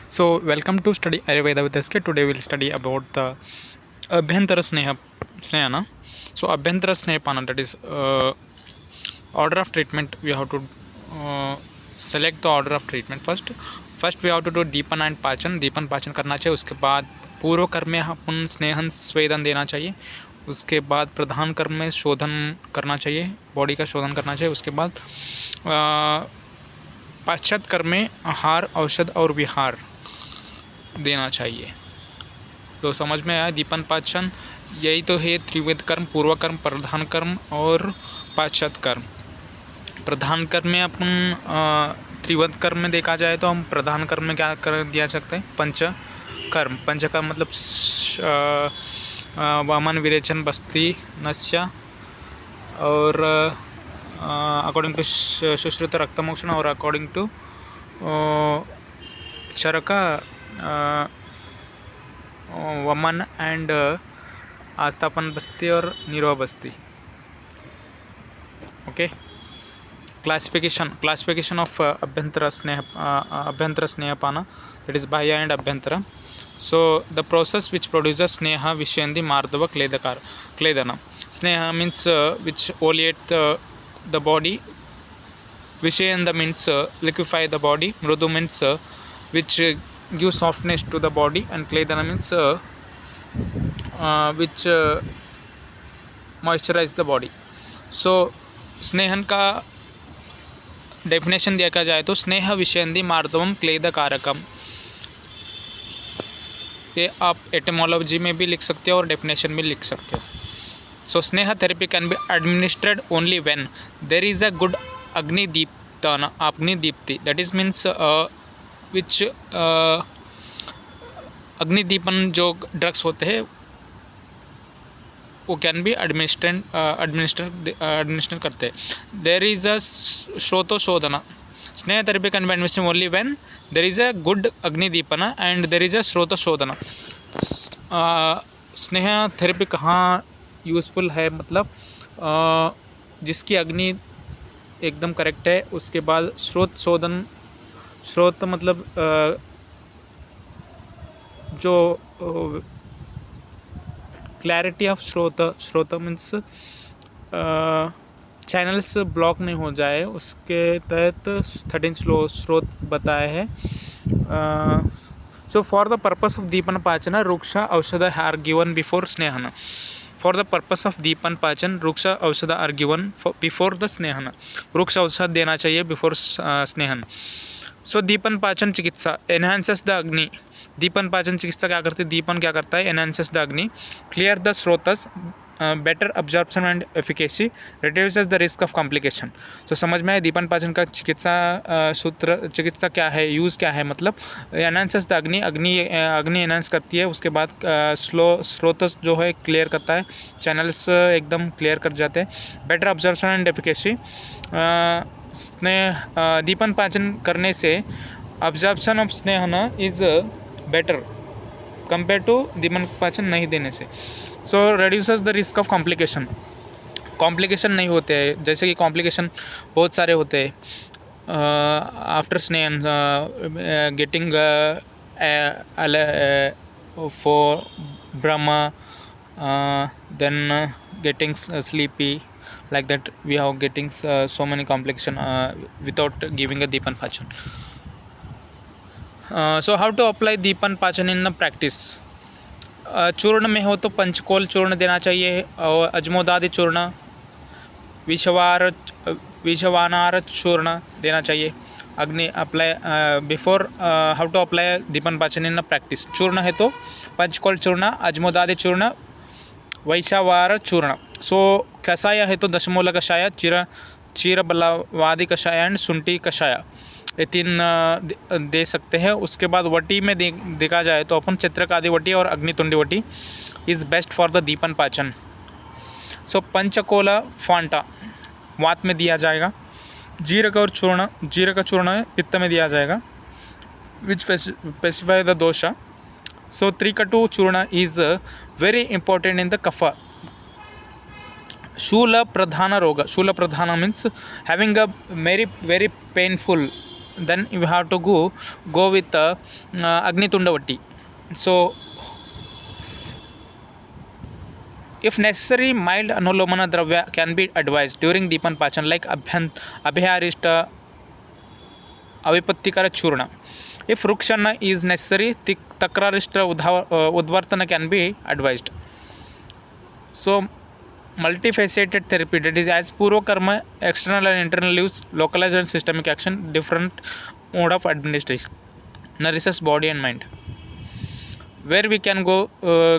So, welcome to study Ayurveda with SK. Today we'll study about the Abhyantara Snehana. So, Abhyantara Snehapana, that is order of treatment. We have to select the order of treatment first. First we have to do deepan and pachan. Deepan पाचन करना चाहिए. उसके बाद पूर्व कर्म में अपन स्नेहन स्वेदन देना चाहिए. उसके बाद प्रधान कर्म में शोधन करना चाहिए, बॉडी का शोधन करना चाहिए. उसके बाद पाश्चात कर्म में आहार, औषध और विहार देना चाहिए. तो समझ में आया दीपन पाचन. यही तो है त्रिविध कर्म: पूर्व कर्म, प्रधान कर्म और पाश्चात कर्म. प्रधान कर्म में अपन त्रिविध कर्म में देखा जाए तो हम प्रधान कर्म में क्या कर दिया सकते हैं? पंचकर्म. पंचकर्म मतलब वामन, विरेचन, बस्ती, नस्य और अकॉर्डिंग टू सुश्रुत रक्तमोक्षण और अकॉर्डिंग टू चरका वमन एंड आस्थापन बस्ती और निरोह बस्ती. Okay. Classification of Abhyantara Snehapana, that is Bahya and Abhyantara. So the process which produces Sneha Vishayandi Mardava Kledana. Sneha means which oleate the body. Vishayanda means liquefy the body. Mrudu means which give softness to the body, and Kledana means which moisturize the body. So स्नेहन का definition देखा जाए तो स्नेह विषयंदी मार्दवम क्लेद कारकम. ये आप etymology में भी लिख सकते हो और डेफिनेशन भी लिख सकते हो. So sneha therapy can be administered only when there is a good agnideepti. That is means which agnideepan जो ड्रग्स होते हैं वो कैन बी एडमिनिस्टर करते हैं. There is a srotoshodhana. Sneha therapy can be administer only when there is a good agnideepana and there is a srotoshodhana. Sneha therapy कहाँ useful है? मतलब जिसकी अग्नि एकदम करेक्ट है. उसके बाद शोधन. स्रोत मतलब जो clarity of srotas means channels block नहीं हो जाए, उसके तहत 13 स्रोत बताए हैं. So for the purpose of deepan pachan ruksha aushadh are given before snehan. For the purpose of deepan pachan ruksha aushadh are given before the snehan. रुक्ष औषध देना चाहिए बिफोर स्नेहन. सो दीपन पाचन चिकित्सा एनहांसेस द अग्नि. दीपन पाचन चिकित्सा क्या करती है? दीपन क्या करता है? Enhances the agni, clear the srotas, better absorption and efficacy, reduces the risk of complication. तो समझ में आए दीपन पाचन का चिकित्सा चिकित्सा क्या है, यूज़ क्या है? मतलब एनहांसेस द अग्नि एनहांस करती है. उसके बाद स्रोतस जो है क्लियर करता है, चैनल्स एकदम क्लियर कर जाते हैं. Better absorption and efficacy. दीपन पाचन करने से absorption of snehan is better compare to deepan pachan नहीं देने से. So reduces the risk of complication नहीं होते हैं. जैसे कि कॉम्प्लिकेशन बहुत सारे होते हैं after snehan. Getting for Brahma, then getting sleepy, like that we have getting so many complication without giving a Deepan Pachan. So how to apply Deepan Pachan in practice? चूर्ण में हो तो पंचकोल चूर्ण देना चाहिए, और अजमोदादि चूर्ण, विषवानार चूर्ण देना चाहिए. Agni apply before. How to apply deepan pachan in practice? चूर्ण है तो पंचकोल चूर्ण, अजमोदादि चूर्ण, वैशावार चूर्ण. सो कषाय है तो दशमूल कषाय, चीरबलवादी कषाय एंड शुंठी कषाय. ये 3 दे सकते हैं. उसके बाद वटी में देखा जाए तो अपन चित्रकादि वटी और अग्नितुंडी वटी इज़ बेस्ट फॉर द दीपन पाचन. सो पंचकोला फांटा वात में दिया जाएगा. जीरक और चूर्ण, जीरक चूर्ण पित्त में दिया जाएगा, विच स्पेसिफाई द दोषा. So Trikatu Churna is very important in the kapha. Shula Pradhana Roga. Shula Pradhana means having a very painful then you have to go with Agni Tundavatti. So if necessary, mild anulomana dravya can be advised during Deepan Pachan, like Abhyarishta Avipattikara Churna. If Rukshana is necessary, Takrarishta Udvartana can be advised. So multifaceted therapy, that is as Purva Karma, external and internal leaves, localized and systemic action, different mode of administration, nourishes body and mind. Where we can go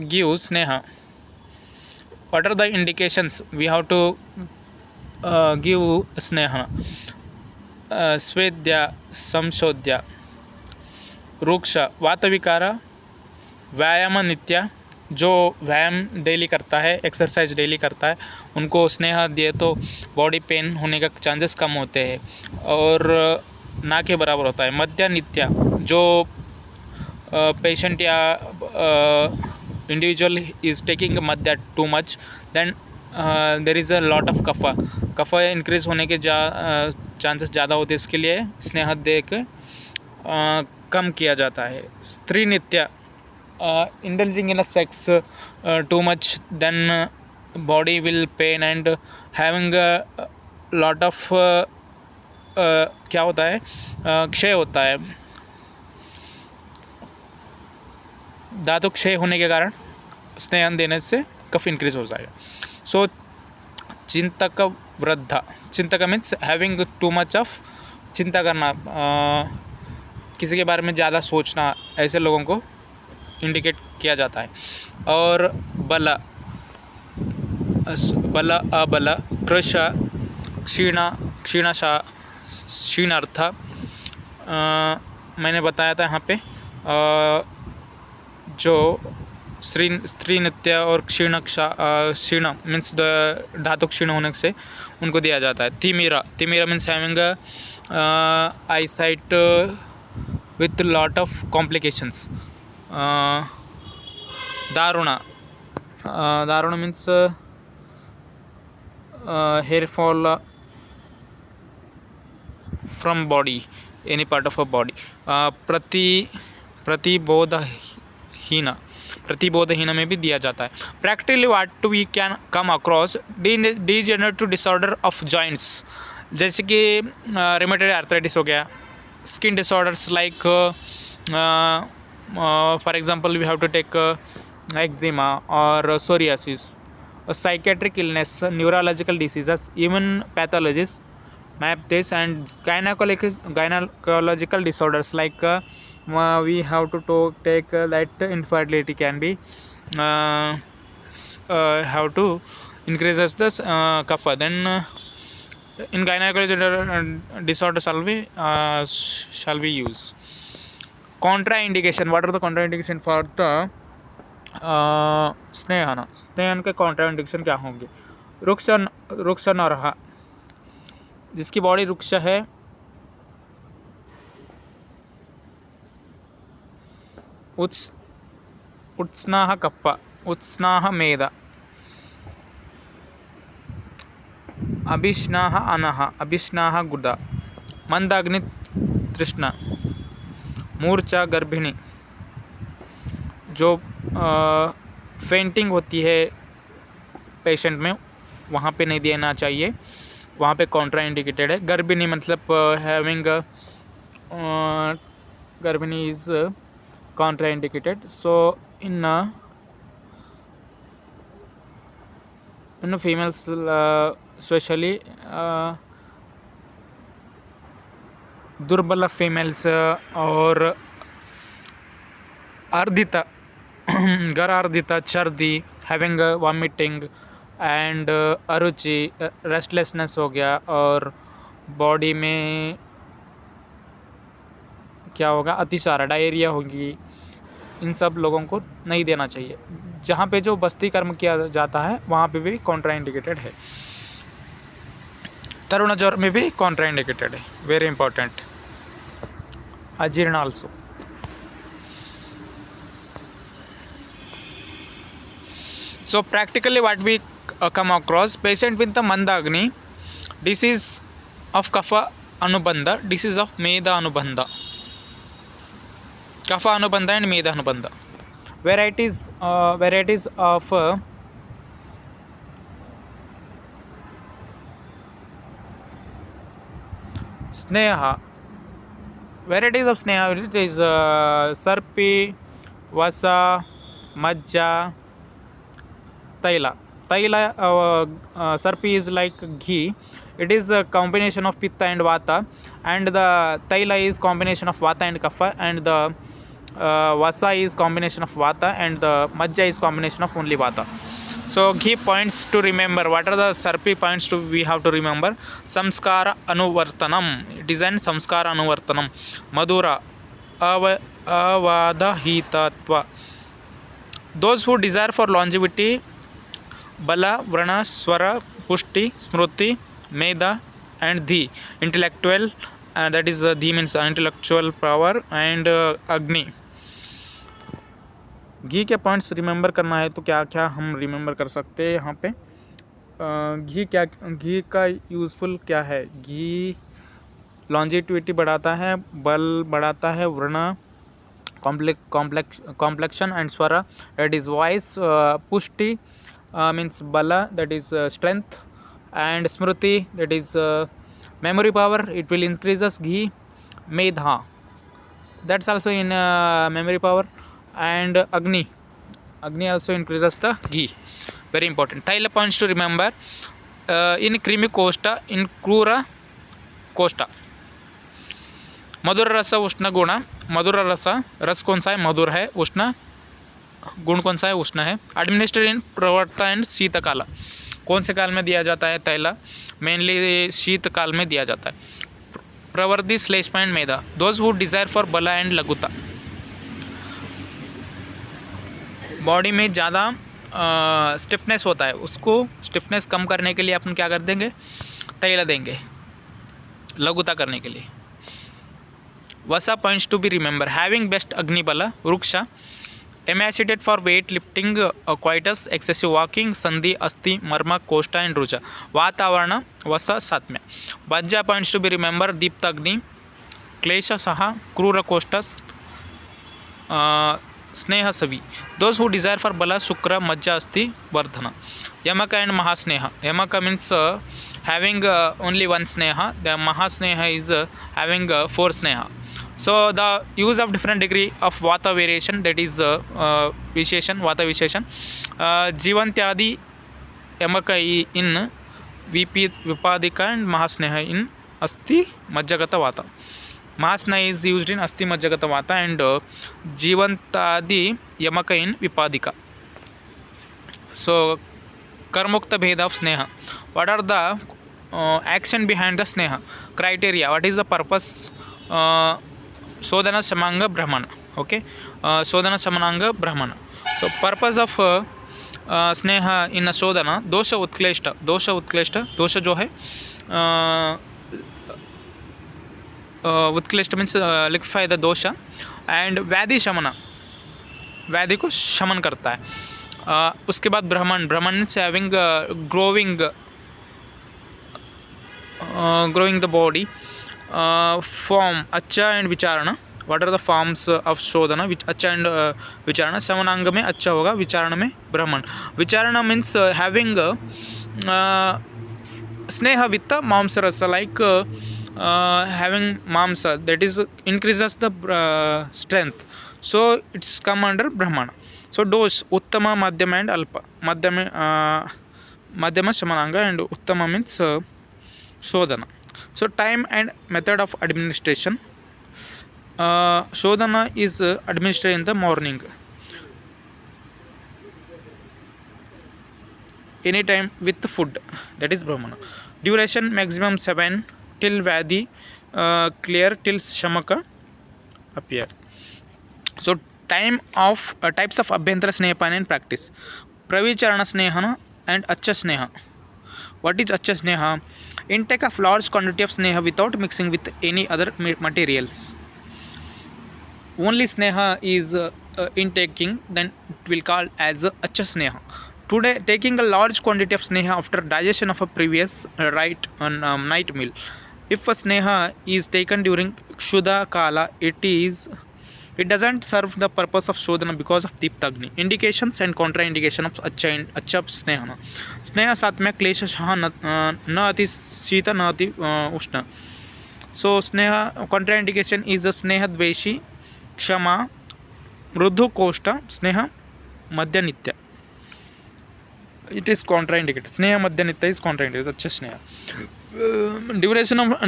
give Sneha. What are the indications we have to give Sneha? Svedya, Samshodya, Ruksha, Vatavikara, व्यायाम नित्य, जो व्यायाम daily करता है, exercise daily करता है, उनको स्नेह दिए तो बॉडी पेन होने का चांसेस कम होते हैं और ना के बराबर होता है. मध्य नित्य, जो पेशेंट या individual is taking madhya too much, then there is a lot of kapha increase होने के चांसेस ज़्यादा होते हैं. इसके लिए स्नेह दे के कम किया जाता है. स्त्री नित्य, indulging in a sex too much, then body will pain and having a lot of क्या होता है, क्षय होता है. धातु क्षय होने के कारण स्नेहन देने से कफ इंक्रीज हो जाएगा. सो चिंतक वृद्धा, चिंतक means having too much of, चिंता करना, किसी के बारे में ज़्यादा सोचना, ऐसे लोगों को इंडिकेट किया जाता है. और बल, अबल, कृश, क्षीणशा, क्षीणार्थ, मैंने बताया था यहाँ पे जो स्त्री नित्य और क्षीण मीन्स धातु क्षीण होने से उनको दिया जाता है. Timira means having eye sight with lot of complications. Daruna means hair fall from body, any part of a body. प्रतिबोधहीन में भी दिया जाता है. Practically what we can come across, degenerative disorder of joints, जैसे कि रिमेटॉइड आर्थराइटिस हो गया. Skin disorders like for example we have to take eczema or psoriasis, psychiatric illness, neurological diseases, even pathologies map this, and gynecological disorders like we have to take that infertility can be have to increases this kapha. Then in gynecological disorders shall we use contraindication. What are the contraindication for the स्नेहन? स्नेहन के contraindication क्या होंगे? रुक्ष नरहा, जिसकी body रुक्ष है, उत्स्नाह kappa, उत्स्नाह मेद, अभिष्णाह अनह, अभिष्णाह गुदा, मंदाग्नि तृष्णा, मूर्छा गर्भिणी, जो फेंटिंग होती है पेशेंट में, वहाँ पे नहीं देना चाहिए, वहाँ पे कॉन्ट्रा इंडिकेटेड है. गर्भिणी मतलब having garbhini is contraindicated. So in females specially durbal females और ardita, gardita, chardi, having vomiting and aruchi, restlessness हो गया, और बॉडी में क्या होगा, अतिसार, डायरिया होगी, इन सब लोगों को नहीं देना चाहिए. जहाँ पे जो बस्ती कर्म किया जाता है वहाँ पे भी कॉन्ट्रा इंडिकेटेड है. तरुण ज्वर में भी कॉन्ट्रा इंडिकेटेड है, very important. Ajirna also. So practically what we come across, patient with the mandagni, disease of kapha Anubandha, disease of Medha Anubandha. Kapha Anubandha and Medha Anubandha. Varieties of Sneha. Varieties of Sneha is Sarpi, Vasa, Majja, Taila. Sarpi is like ghee. It is a combination of Pitta and Vata, and the Taila is combination of Vata and Kapha, and the Vasa is combination of Vata, and the Majja is combination of only Vata. So ghee points to remember. What are the Sarpi points to we have to remember? Samskara Anuvartanam. It is an Samskara Anuvartanam. Madhura Avadahitatva. Those who desire for longevity, Bala, Vrana, Swara, Pushti, Smruti, Medha, and Dhi. Intellectual, that is Dhi means intellectual power, and Agni. घी के points remember करना है तो क्या क्या हम remember कर सकते हैं यहाँ पे? घी का यूज़फुल क्या है? घी लॉन्जिटिविटी बढ़ाता है, बल बढ़ाता है, वर्ण complexion and Swara that is voice, पुष्टि means bala, that is strength, and smruti, that is memory power, it will increases ghee. Medha, that's also in memory power, and agni also increases the ghee. Very important. Thaila points to remember, in creamy costa, in krura costa. मधुर रस उष्ण गुण. मधुर रस कौन सा है? मधुर है. उष्ण गुण कौन सा है? उष्ण है. एडमिनिस्ट्रेट इन प्रवर्ता एंड शीतकाल. कौन से काल में दिया जाता है तैला? मेनली शीतकाल में दिया जाता है. Pravardhi slash point medha. Those who desire for bala and laghuta. Body में ज़्यादा स्टिफनेस होता है, उसको स्टिफनेस कम करने के लिए अपन क्या कर देंगे? तैला देंगे लघुता करने के लिए. Vasa points to be remember. Having best agnibala. वृक्षा. Emaciated for weight lifting, coitus, excessive walking, sandhi, asthi, marma, koshtha and rucha. वातावरण vasa satmya. Majja points to be remember. Deepta agni, क्लेश सहा, क्रूर कोष्ठस, स्नेह सवी. दोज हु डिजायर फॉर बला, शुक्र, मज्जा, अस्थि, वर्धना. यमक एंड महास्नेह. यमक means having only one sneha. The mahasneha is having 4 sneha. So the use of different degree of vata variation, that is visheshan, vata visheshan. Jivantyadi yamaka in vipadika and mahasneha in asti majjagata vata. Mahasneha is used in asti majjagata vata and jivantadi yamaka in vipadika. So karmukta bheda of sneha. What are the action behind the sneha? Criteria. What is the purpose? Sodana Samanga Brahmana. Okay. Sodana Samananga Brahmana. So purpose of स्नेह इन शोधना. दोष उत्क्लेष्ट. दोष जो है उत्क्लेष्ट means liquefy the दोष. And व्याधि शमन, व्याधि को शमन करता है. उसके बाद ब्राह्मण. Brahmana means having growing the body. Form accha and vicharan. What are the forms of shodhana? Accha and विचारण. सवनांग में अच्छा होगा, विचारण में ब्राह्मण. विचारण मीन्स हैविंग स्नेह वित्त मांस रस, लाइक हैविंग मांस, that is increases the strength. So it's come under ब्राह्मण. सो डोज उत्तम, मध्यम एंड अल्प. मध्यम समनांग एंड उत्तम means शोधना. So time and method of administration. Shodhana is administered in the morning. Anytime with food, that is Brahmana. Duration maximum 7 till Vyadhi clear, till Shamaka appear. So time of types of Abhyantara Snehapan and practice. Pravicharana Snehana and Acha Sneha. What is Acha Sneha? Intake of large quantity of sneha without mixing with any other materials. Only sneha is intaking, then it will call as acha sneha. Today, taking a large quantity of sneha after digestion of a previous night meal If a sneha is taken during Kshuda Kala, it doesn't serve the purpose of Shodhana because of Deeptagni. Indications and contraindication of Acha Snehana. Sneha Satmya Klesha Shaha na ati Shita na ati Ushna. So Sneha contraindication is a Sneha Dveshi Kshama Mrudhu Koshta Sneha Madhya Nitya. It is contraindicated. Sneha Madhya Nitya is contraindicated. Acha Sneha. Duration of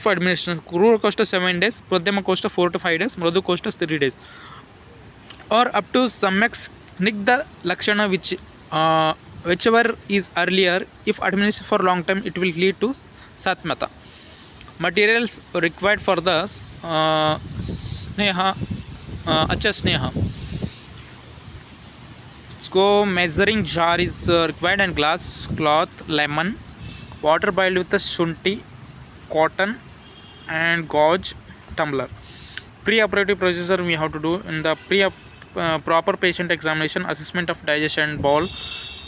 administration. Krura Koshta 7 days, Pradhyama Koshta 4 to 5 days, Mrudhu Koshta 3 days. Or up to Samyak Snigdha Lakshana, whichever is earlier. If administered for long time, it will lead to Satmata. Materials required for the Sneha, Acha Sneha. So measuring jar is required, and glass, cloth, lemon, water boiled with the shunti, cotton and gauze, tumbler. Pre-operative procedure we have to do in the proper patient examination, assessment of digestion, bowel,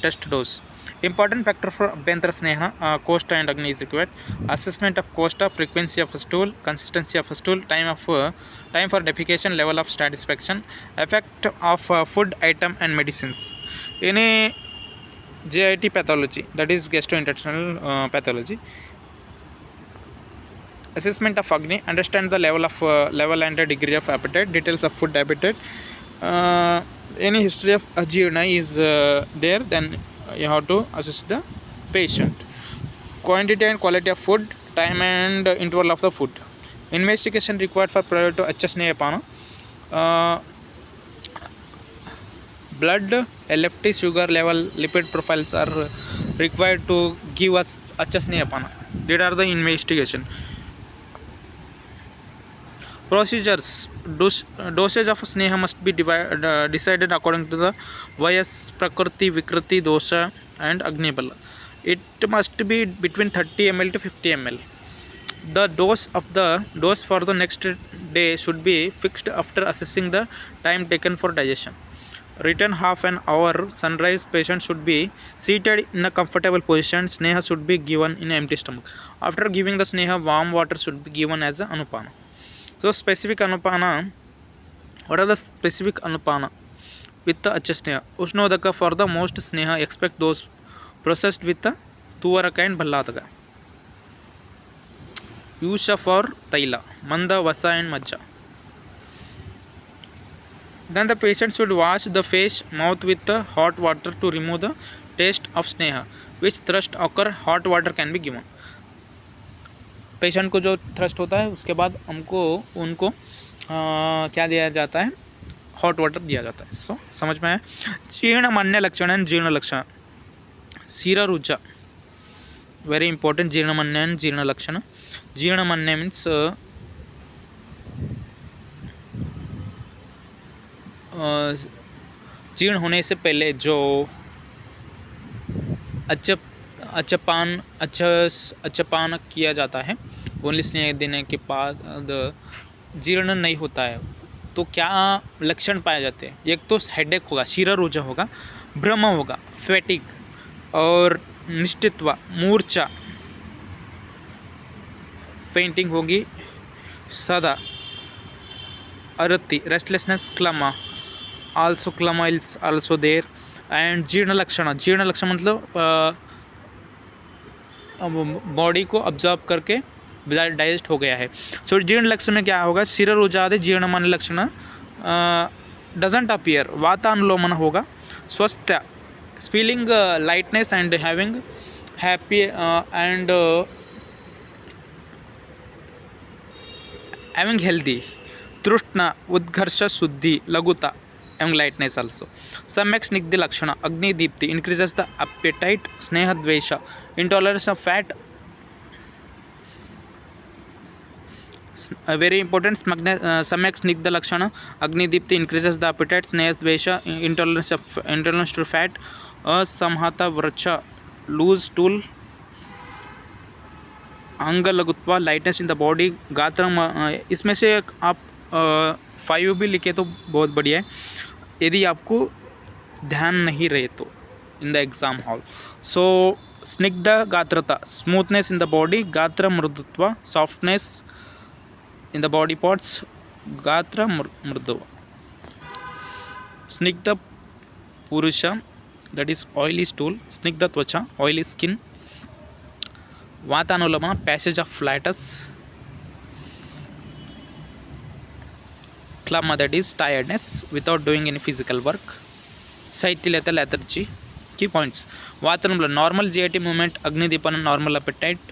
test dose. Important factor for Abhyantara Sneha, Koshta and Agni is required. Assessment of Koshta, frequency of a stool, consistency of a stool, time for defecation, level of satisfaction, effect of food item and medicines. In a GIT pathology, that is gastrointestinal pathology. Assessment of Agni, understand the level and the degree of appetite, details of food appetite. Any history of Ajirna is there, then you have to assess the patient. Quantity and quality of food, time and interval of the food. Investigation required for prior to Achasneyapana. Blood, LFT, sugar level, lipid profiles are required to give us Achasneyapana. These are the investigation. Procedures. Dosage of Sneha must be decided according to the Vayas, Prakriti, Vikriti, Dosha and Agni Bala. It must be between 30 ml to 50 ml. The dose for the next day should be fixed after assessing the time taken for digestion. Return half an hour. Sunrise, patient should be seated in a comfortable position. Sneha should be given in an empty stomach. After giving the Sneha, warm water should be given as an Anupana. So specific Anupana, what are the specific Anupana with the Achasneha? Ushnodaka for the most Sneha, expect those processed with the Tuvaraka and Bhallataka. Yusha for Taila, Manda, Vasa and Majja. Then the patient should wash the face, mouth with the hot water to remove the taste of Sneha. Which thrust occur, hot water can be given. Patient को जो thrust होता है उसके बाद उनको क्या दिया जाता है, हॉट वाटर दिया जाता है. सो समझ में आया. जीर्णमन्य लक्षण एंड जीर्ण लक्षण. शिररुचा वेरी इंपॉर्टेंट. जीर्णमन्य एंड जीर्ण लक्षण. जीर्णमन्य मीन्स जीर्ण होने से पहले जो अच्छपान किया जाता है, ओनली स्नेह देने के बाद जीर्ण नहीं होता है, तो क्या लक्षण पाए जाते हैं? एक तो हेडेक होगा, शिररुचा होगा, भ्रम होगा, फैटिक और निश्चित्व, मूर्छा, फेंटिंग होगी, sada arati, restlessness, klama, also klama is also there. And jirna lakshan. जीर्ण लक्षण मतलब बॉडी को ऑब्जर्व करके डाइजेस्ट हो गया है. सो जीर्ण लक्षण में क्या होगा? शिररुचादि जीर्णमन्य लक्षण डजंट अपीयर. वातानुलोमन होगा. स्वस्थ, feeling lightness and having happy and having healthy. तृष्णा, उद्घर्ष, शुद्धि, लघुता and lightness also. Samyak snigdha lakshana, Agni Deepti, increases the appetite. Sneha dvesha, intolerance of fat. Very important. Samyak snigdha lakshana, Agni Deepti, increases the appetite. Sneha dvesha, intolerance to fat. Samhata vracha, loose stool. अंग लघुत्वा, lightness in the body. गात्रम, इसमें से आप 5 भी लिखे तो बहुत बढ़िया है, यदि आपको ध्यान नहीं रहे तो in the exam hall. So snigdha gatrata, smoothness in the body. Gatra mriduttva, softness in the body parts. Gatra mridu. Snigdha purisha, that is oily stool. Snigdha tvacha, oily skin. Vatanulomana, passage of flatus. Klama, that is tiredness without doing any physical work. Shaithilyata, lethargy. Key points: vatanulomana, normal GIT movement. Agnideepana, normal appetite.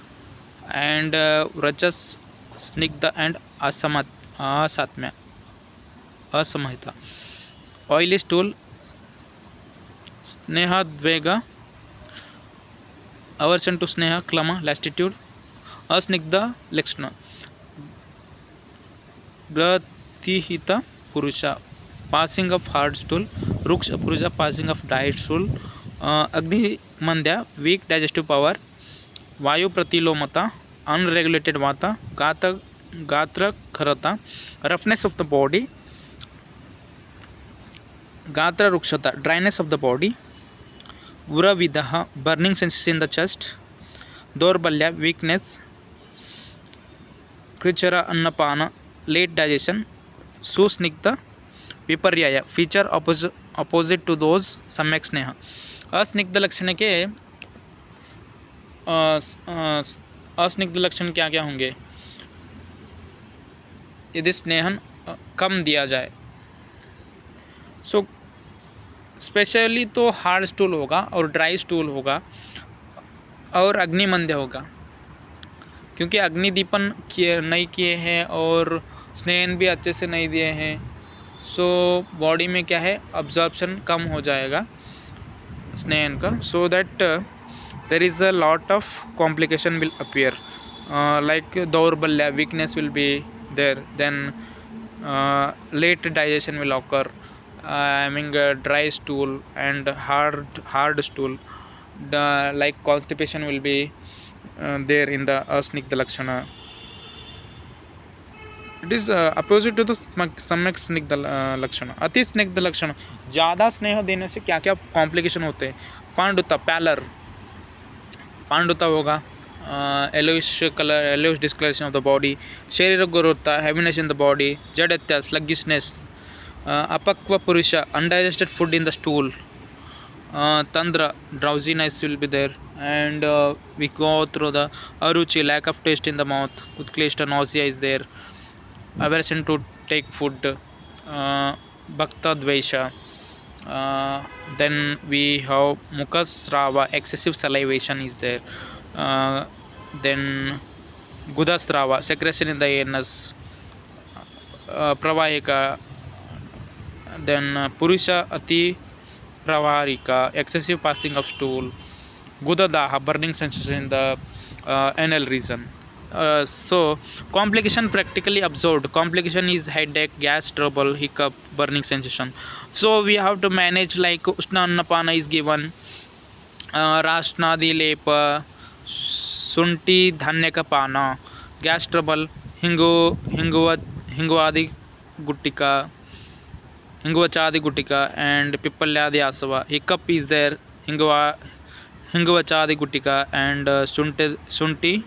And rajas, snigdha and asamahita. Oily stool, snehodvega. Aversion to sneha, ಕ್ಲಮ, ಲ್ಯಾಸ್ಟಿಟ್ಯೂಡ್. Asnigdha lakshan, grathita purisha, passing of hard stool. Ruksha purisha, passing of dry stool. Agnimandya, weak digestive power. Vayu pratilomata, unregulated vata. Gatra kharata, roughness of the body. Gatra rukshata, dryness of the body. Uravidha, burning sensation in the chest. Daurbalya, weakness. Krichra, annapana, late digestion. Susnigdha, viparyaya, feature opposite to those. Samyak sneha. अस्निग्ध लक्षण के अस्निग्ध लक्षण क्या क्या होंगे? यदि स्नेहन कम दिया जाए, so specially तो हार्ड स्टूल होगा और ड्राई स्टूल होगा और अग्निमंद्य होगा, क्योंकि अग्निदीपन नहीं किए हैं और स्नेहन भी अच्छे से नहीं दिए हैं. सो बॉडी में क्या है, अब्जॉर्प्शन कम हो जाएगा स्नेहन का. So that there is a lot of complication will appear, like daurbalya, weakness will be there. Then late digestion will occur. Having a dry stool and hard stool, like constipation will be there in the asnigdha lakshana. It is opposite to the सम्यक स्निग्ध लक्षण. अति स्निग्ध लक्षण, ज़्यादा स्नेह देने से क्या क्या कॉम्प्लिकेशन होते हैं? पांडुता, पैलर, पांडुता होगा. Yellowish colour, yellowish discoloration of the body. Sharira guruta, heaviness in the body. Jadatva, slugginess. Apakva purisha, undigested food in the stool. Tandra, drowsiness will be there. And we go through the aruchi, lack of taste in the mouth. Utkleshta, nausea is there. Aversion to take food. Bhakta dvesha. Then we have mukasrava, excessive salivation is there. Then gudasrava, secretion in the anus. Pravahika. Then purusha ati pravarika, excessive passing of stool. Gudadaha, burning sensation in the anal region. So complication practically observed. Complication is headache, gas trouble, hiccup, burning sensation. So we have to manage, like Ushna Annapana is given. Rashnadi lepa, Sunti Dhanyaka Pana. Gas trouble, Hinguadi Guttika, Hinguvachadi Guttika, and Pipalyadi Asava. Hiccup is there, Hinguvachadi Guttika, and Sunti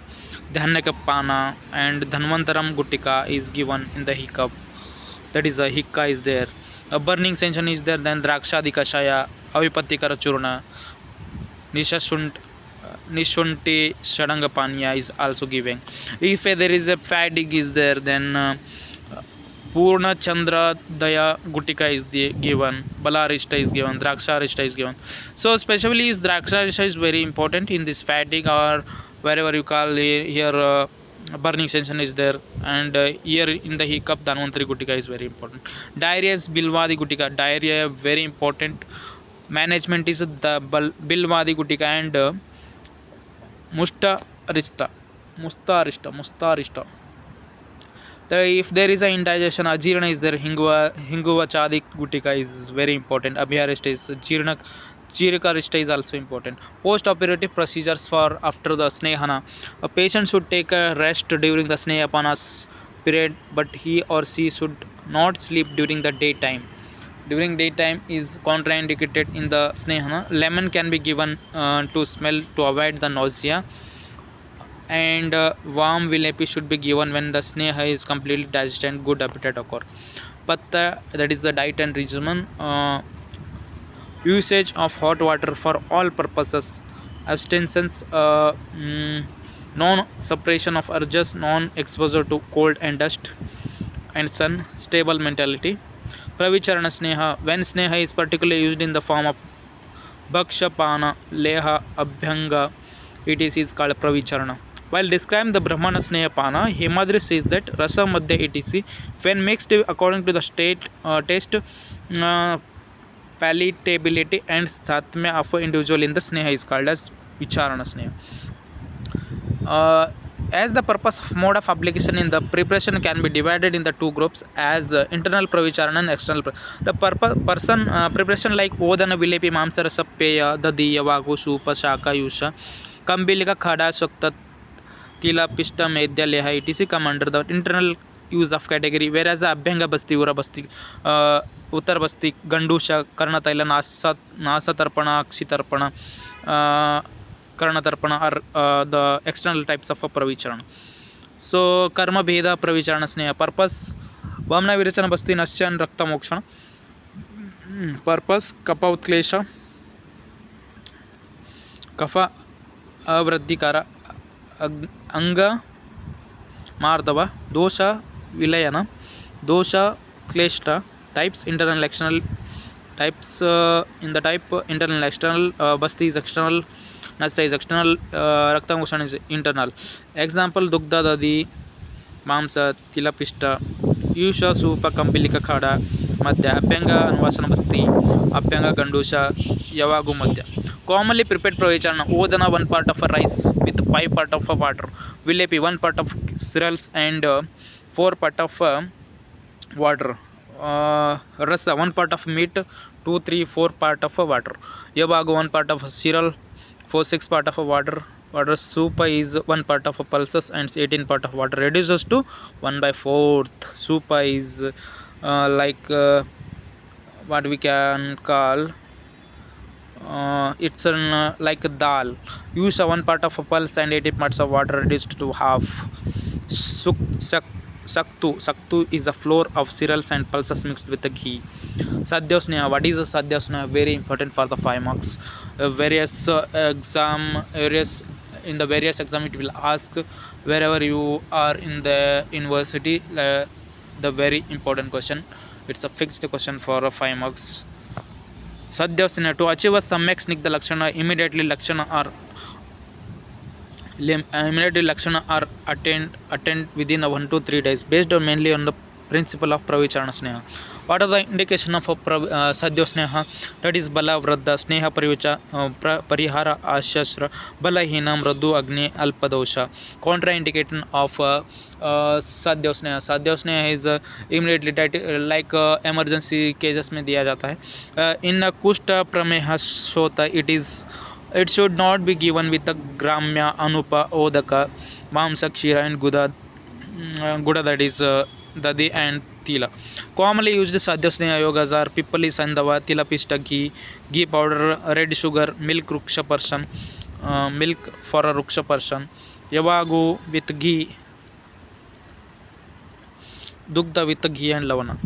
Dhanyakapana, and Dhanvantaram Guttika is given in the hiccup. That is a hicca is there. A burning sensation is there. Then Drakshadi Kashaya, Avipattikara Churna, Nishunti Shadangapanya is also given. If there is a fatigue is there, then Purna Chandra Daya Guttika is given. Balarishta is given. Draksharishta is given. So especially is Draksharishta is very important in this fatigue, or wherever you call here burning sensation is there. And here in the hiccup, Dhanvantari Guttika is very important. Diarrhea is Bilvadi Guttika. Diarrhea very important. Management is the Bilvadi Guttika and Mustarishta. If there is a indigestion, ajirana is there. Hinguvachadi Guttika is very important. Abhyarishta is Chirikarishta is also important. Post-operative procedures for after the snehana. A patient should take a rest during the snehapana period, but he or she should not sleep during the daytime. during daytime is contraindicated in the snehana. Lemon can be given to smell to avoid the nausea, and warm vilapi should be given when the sneha is completely digested and good appetite occur. Patta, that is the diet and regimen. Usage of hot water for all purposes, abstinence, non suppression of urges, non exposure to cold and dust and sun, stable mentality. Pravicharana sneha, when sneha is particularly used in the form of bhakshapana, leha, abhyanga, it is called pravicharana. While describing the Brahmana Snehapana, Himadri says that Rasa Madhya etc. when mixed according to the taste, palatability and sthatmya of an individual in the Sneha is called as Vicharana Sneha. As the purpose of mode of application in the preparation can be divided in the two groups as internal pravicharana and external the person preparation like odana vilepi mamsarasa peya dadiya vagu supa shaka yusha kambilika khada shakta tila pista medya leha etc come under the internal use of category, whereas abhyanga basti ura basti uttar basti gandusha karnataila nasa tarpana akshi tarpana karnatarpana are the external types of pravicharana. So karma bheda pravicharana sneha purpose vamna virachana basti nasya and rakta mokshana. Purpose kapha utklesha kapha avriddhikara anga mardava dosha vilayana dosha kleshta. Types internal and external. Types in the type internal and external. Basti is external, nasya is external, rakta mokshan is internal. Example dugdha dadi mamsa tilapista yusha supa kambilika khada madhya abhyanga anvasana basti abhyanga gandusha yavagu madhya. Commonly prepared pravicharana odana 1 part of a rice with 5 part of a water, vilepi 1 part of cereals and 4 part of water, rasa 1 part of meat, 2, 3, 4 part of water, yavagu 1 part of cereal, 4, 6 part of water. Water soup is 1 part of pulses and 18 part of water reduces to 1/4. Soup is what we can call it's like dal. Use 1 part of pulse and 18 parts of water reduced to half. Saktu is a flour of cereals and pulses mixed with the ghee. Sadhya Sneha, what is a Sadhya Sneha? Very important for the 5 marks. Various in the various exam it will ask wherever you are in the university, the very important question. It's a fixed question for 5 marks. Sadhya Sneha, to achieve a samyak snigdha lakshana, immediately lakshana are attained within 1 to 3 days based on mainly on the principle of pravicharana sneha. What are the indication of sadhya sneha? That is bala vradha sneha parihara ashasra balahina mradu agni alpadosha. Contraindication of sadhya sneha. Sadhya sneha is immediately like emergency cases में दिया जाता है. In kushta prameha shota it should not be given with a gramya anupa odaka mamsa kshira and guda that is dadi and tila. Commonly used sadhya sneha yogas are pipali sandava, tila pista ghee powder, red sugar, milk ruksha person, milk for a ruksha person, yavagu with ghee, dugdha with ghee and lavana.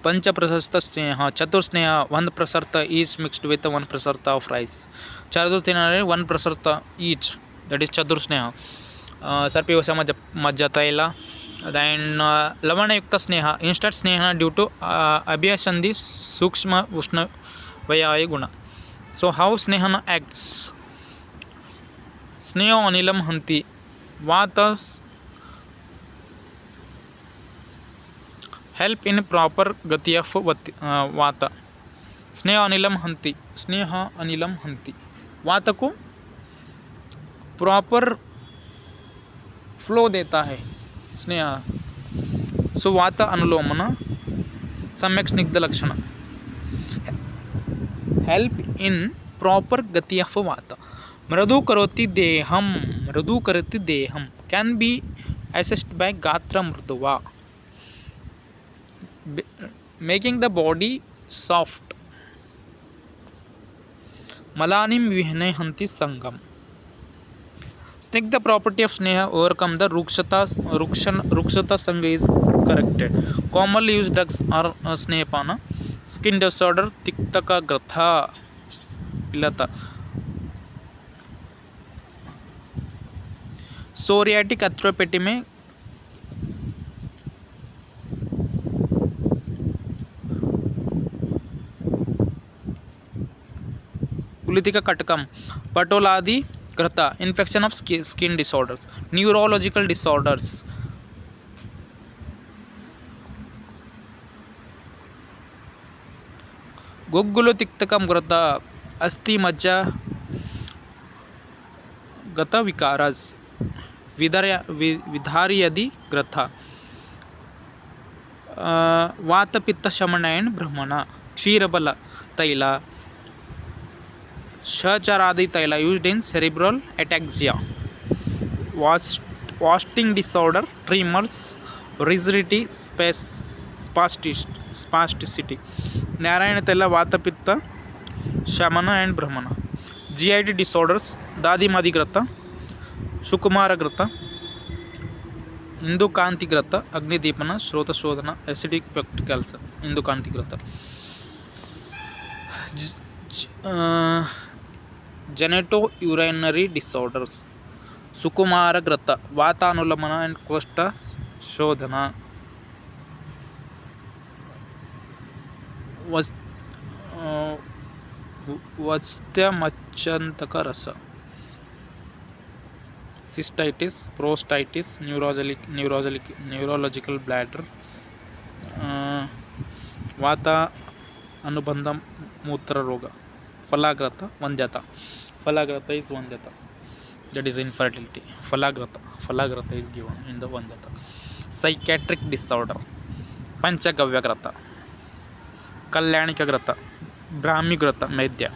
Pancha prasartha sneha, chatur sneha, 1 prasartha each mixed with 1 prasartha of rice. Chatur 1 prasartha each, that is chatur sneha. Sarpivasa majja taila. Then lavana yukta sneha, instant sneha due to abhyasandhi sukshma ushna vayaya guna. So how snehana acts? Sneha anilam hanti, vatas help in proper gati of vata. Sneha anilam hanti, vata को proper flow देता है स्नेहा. So vata anulomana samyak स्निग्ध lakshan help in proper gati of vata. मृदु करोति देहम can be assist by gatra mriduva, making the body soft. Malanim vihnehhanti sangam. Snigdha property of sneha overcome the rukshata sanga is corrected. Commonly used drugs are snehapana, skin disorder, tiktaka gratha, pilata. Psoriatic arthropathy में Kulitika Katakam, Patoladi ghrita, infection of skin disorders, neurological disorders, Guggulu Tiktakam ghrita, asthi majja गत विकारस, विधार्यदि घृता, वात पित्त शमनयन ब्रह्मण, क्षीरबल तैला, शचरादि तैला used in cerebral ataxia, wasting disorder, tremors, rigidity, spasticity, Narayan तैला वात पित्त शमन and ब्रह्मण, GIT disorders, दादी मादी ग्रत, सुकुमार ग्रत, इंदु कांति ग्रत, अग्निदीपन, श्रोत शोधन, एसिडिक पेप्टिक अल्सर, इंदु कांति ग्रत, जेनेटो यूरिनरी डिसऑर्डर्स, सुकुमार ग्रत, वातानुलमन एंड कोष्ठ शोधन, वस्त्य रस, सिस्टाइटिस, प्रोस्टाइटिस, न्यूरोलॉजिकल ब्लैडर, वाता अनुबंध मूत्र रोग, फलाग्रता, वंध्यता, फलाग्रता is वंध्यता, that is infertility, falagrata is given in the vanyata. Psychiatric disorder, panchagavyagrata, kalyanikagrata, brahmigrata, medya,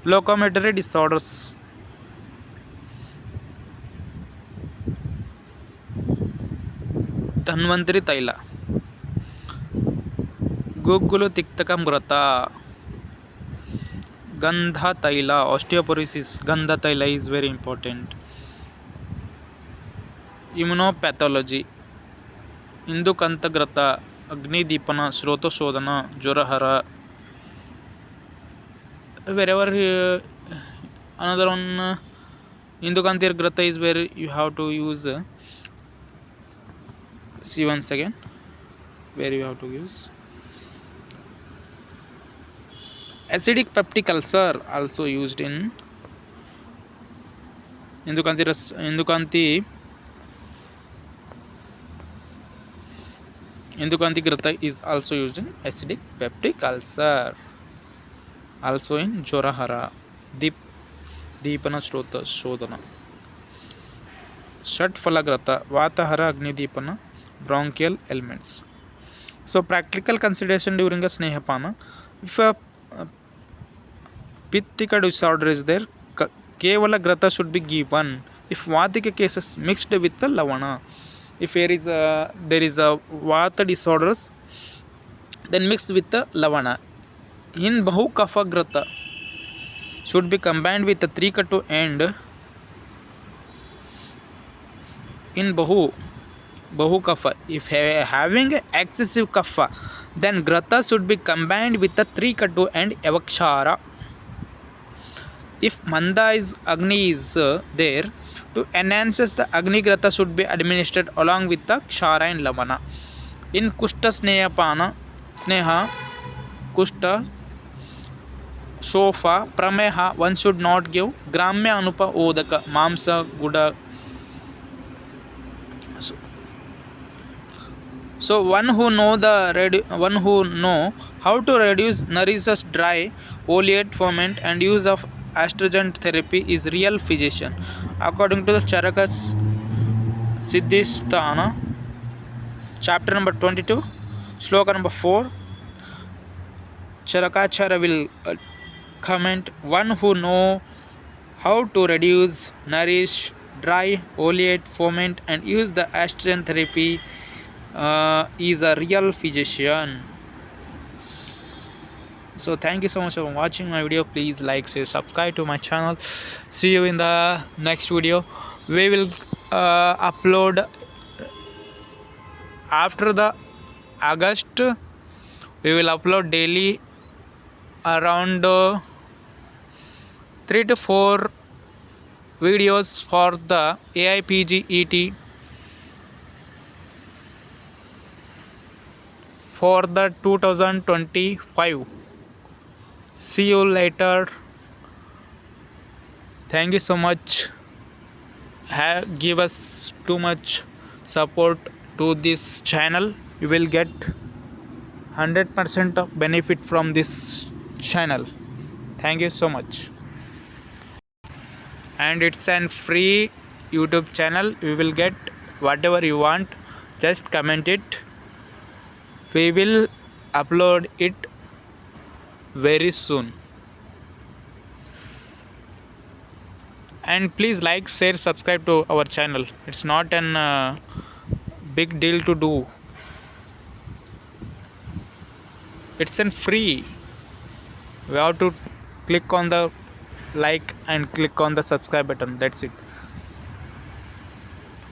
locomotory disorders, Dhanvantari तैला, guggulu तिक्तकम ग्रता, Gandha तैला, osteoporosis, Gandha तैला is very important. Immunopathology, इंदुकंत ग्रता, अग्निदीपन, श्रोतशोधन, ज्वरहर. Wherever another one Indukantir grata is where you have to use see once again where you have to use acidic peptic ulcer, also used in Indukanti grata is also used in acidic peptic ulcer, also in Jorahara, Deepana Shrota Shodhana, Shatphala grata, Vatahara Agni bronchial ailments. So practical consideration during a Snehapana, if a Pittika disorder is there, Kevala grata should be given. If Vatika cases mixed with the Lavana, if there is a Vata disorders, then mixed with the Lavana. In Bahu Kapha grata should be combined with the 3-katu and in Bahu Kapha. If having excessive Kapha, then grata should be combined with the 3-katu and Avakshara. If Manda is Agni is there, to enhance the Agni grata should be administered along with the Kshara and Lavana. In Kushta Sneha, Kushta, Shofa, Prameha, one should not give Gramya Anupa Odaka, Mamsa, Guda. So one who know how to reduce nourishes dry, oleate ferment and use of astringent therapy is real physician. According to the Charakas Siddhisthana, chapter number 22, sloka number 4, Charakachara will comment, one who know how to reduce, nourish, dry, oleate, ferment and use the astringent therapy is a real physician. So thank you so much for watching my video. Please like, share, subscribe to my channel. See you in the next video. We will upload after the August. We will upload daily around 3 to 4 videos for the AIPGET for the 2025. See you later. Thank you so much. Give us too much support to this channel. You will get 100% of benefit from this channel. Thank you so much. And it's an free YouTube channel. You will get whatever you want. Just comment it. We will upload it very soon. And please like, share, subscribe to our channel. It's not an big deal to do. It's an free. We have to click on the like and click on the subscribe button. That's it.